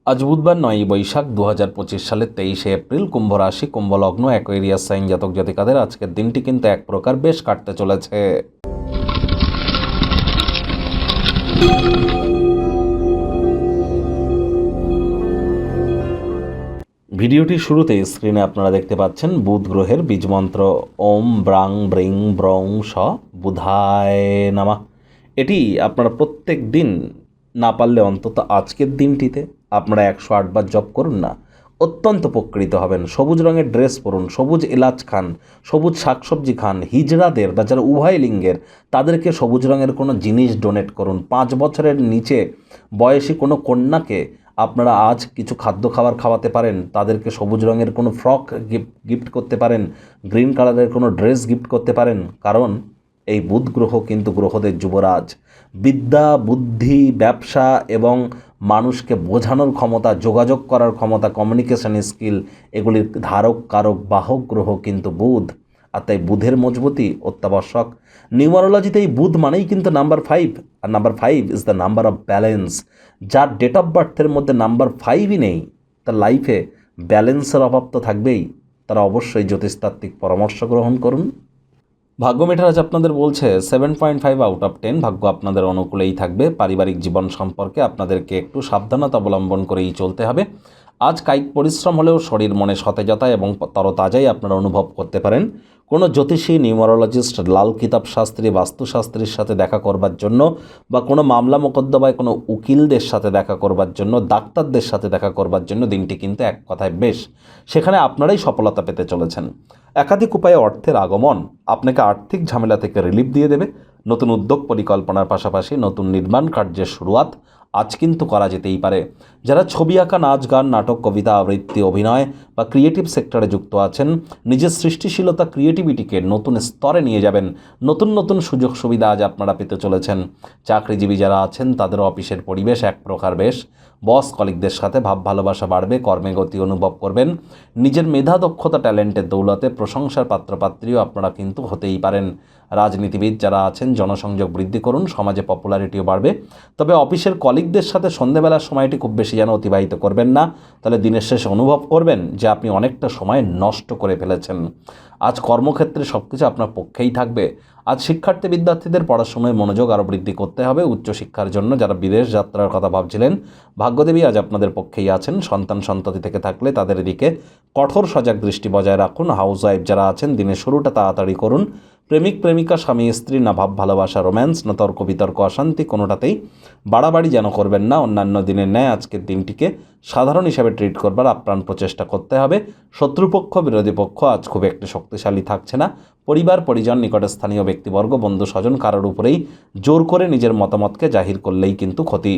আজ বুধবার 9ই বৈশাখ 2025 সালের 23শে এপ্রিল, কুম্ভ রাশি, কুম্ভ লগ্ন, অ্যাকোয়ারিয়াস সাইন জাতক জাতিকাদের আজকের দিনটি কিন্তু এক প্রকার বেশ কাটতে চলেছে। ভিডিওটির শুরুতে স্ক্রিনে আপনারা দেখতে পাচ্ছেন বুধ গ্রহের বীজমন্ত্র ওম ব্রাং ব্রিং ব্রং স বুধায় নামা। এটি আপনারা প্রত্যেক দিন, না পারলে অন্তত আজকের দিনটিতে আপনারা 108 বার জপ করুন না, অত্যন্ত উপকৃত হবেন। সবুজ রঙের ড্রেস পরুন, সবুজ এলাচ খান, সবুজ শাকসবজি খান। হিজড়াদের বা যারা উভয় লিঙ্গের তাদেরকে সবুজ রঙের কোনো জিনিস ডোনেট করুন। 5 বছরের নিচে বয়সী কোনো কন্যাকে আপনারা আজ কিছু খাদ্য খাওয়াতে পারেন। তাদেরকে সবুজ রঙের কোনো ফ্রক গিফট করতে পারেন, গ্রিন কালারের কোনো ড্রেস গিফট করতে পারেন। কারণ এই বুধ গ্রহ কিন্তু গ্রহদের যুবরাজ। বিদ্যা, বুদ্ধি, ব্যবসা এবং মানুষকে বোঝানোর ক্ষমতা, যোগাযোগ করার ক্ষমতা, কমিউনিকেশন স্কিল, এগুলির ধারক, কারক, বাহক গ্রহ কিন্তু বুধ। আর তাই বুধের মজবুতি অত্যাবশ্যক। নিউমারোলজিতে এই বুধ মানেই কিন্তু নাম্বার 5, আর number 5 is the number of balance. যার ডেট অফ বার্থের মধ্যে নাম্বার 5ই নেই, তার লাইফে ব্যালেন্সের অভাব তো থাকবেই। তারা অবশ্যই জ্যোতিষতাত্ত্বিক পরামর্শ গ্রহণ করুন। ভাগ্য মিটার আজ আপনাদের বলছে 7.5 আউট অফ 10। ভাগ্য আপনাদের অনুকূলেই থাকবে। পারিবারিক জীবন সম্পর্কে আপনাদেরকে একটু সাবধানতা অবলম্বন করেই চলতে হবে। আজ কায়িক পরিশ্রম হলেও শরীর মনে সতেজতা এবং তরতাজাই আপনারা অনুভব করতে পারেন। কোনো জ্যোতিষী, নিউমারোলজিস্ট, লাল কিতাব শাস্ত্রী, বাস্তুশাস্ত্রীর সাথে দেখা করবার জন্য, বা কোনো মামলা মোকদ্দমায় কোনো উকিলদের সাথে দেখা করবার জন্য, ডাক্তারদের সাথে দেখা করবার জন্য দিনটি কিন্তু এক কথায় বেশ। সেখানে আপনারাই সফলতা পেতে চলেছেন। একাধিক উপায়ে অর্থের আগমন আপনাকে আর্থিক ঝামেলা থেকে রিলিফ দিয়ে দেবে। নতুন উদ্যোগ পরিকল্পনার পাশাপাশি নতুন নির্মাণ কার্যের শুরুয়াত আজ কিন্তু করা যেতেই পারে। যারা ছবি আঁকা, নাচ, গান, নাটক, কবিতা, আবৃত্তি, অভিনয় বা ক্রিয়েটিভ সেক্টরে যুক্ত আছেন, নিজের সৃষ্টিশীলতা, ক্রিয়েটিভিটিকে নতুন স্তরে নিয়ে যাবেন। নতুন নতুন সুযোগ সুবিধা আজ আপনারা পেতে চলেছেন। চাকরিজীবী যারা আছেন তাদের অফিসের পরিবেশ এক প্রকার বেশ। বস কলিগদের সাথে ভাব ভালোবাসা বাড়বে, কর্মে গতি অনুভব করবেন। নিজের মেধা, দক্ষতা, ট্যালেন্টের দৌলতে প্রশংসার পাত্রপাত্রীও আপনারা কিন্তু হতেই পারেন। রাজনীতিবিদ যারা আছেন জনসংযোগ বৃদ্ধি করুন, সমাজে পপুলারিটিও বাড়বে। তবে অফিসের কলিগদের সাথে সন্ধ্যেবেলার সময়টি খুব বেশি যেন অতিবাহিত করবেন না, তাহলে দিনের শেষে অনুভব করবেন যে আপনি অনেকটা সময় নষ্ট করে ফেলেছেন। আজ কর্মক্ষেত্রে সব কিছু আপনার পক্ষেই থাকবে। আজ শিক্ষার্থী বিদ্যার্থীদের পড়াশোনায় মনোযোগ আরও বৃদ্ধি করতে হবে। উচ্চশিক্ষার জন্য যারা বিদেশ যাত্রার কথা ভাবছিলেন, ভাগ্যদেবী আজ আপনাদের পক্ষেই আছেন। সন্তান সন্ততি থেকে থাকলে তাদের দিকে কঠোর সজাগ দৃষ্টি বজায় রাখুন। হাউস ওয়াইফ যারা আছেন দিনের শুরুটা তাড়াতাড়ি করুন। প্রেমিক প্রেমিকা, স্বামী স্ত্রী, না ভাব ভালোবাসা, রোম্যান্স, না তর্ক বিতর্ক, অশান্তি, কোনোটাতেই বাড়াবাড়ি যেন করবেন না। অন্যান্য দিনের ন্যায় আজকের দিনটিকে সাধারণ হিসাবে ট্রিট করবার আপ্রাণ প্রচেষ্টা করতে হবে। শত্রুপক্ষ, বিরোধী পক্ষ আজ খুব একটি শক্তিশালী থাকছে না। পরিবার, পরিজন, নিকটে স্থানীয় ব্যক্তিবর্গ, বন্ধু স্বজন কারোর উপরেই জোর করে নিজের মতামতকে জাহির করলেই কিন্তু ক্ষতি।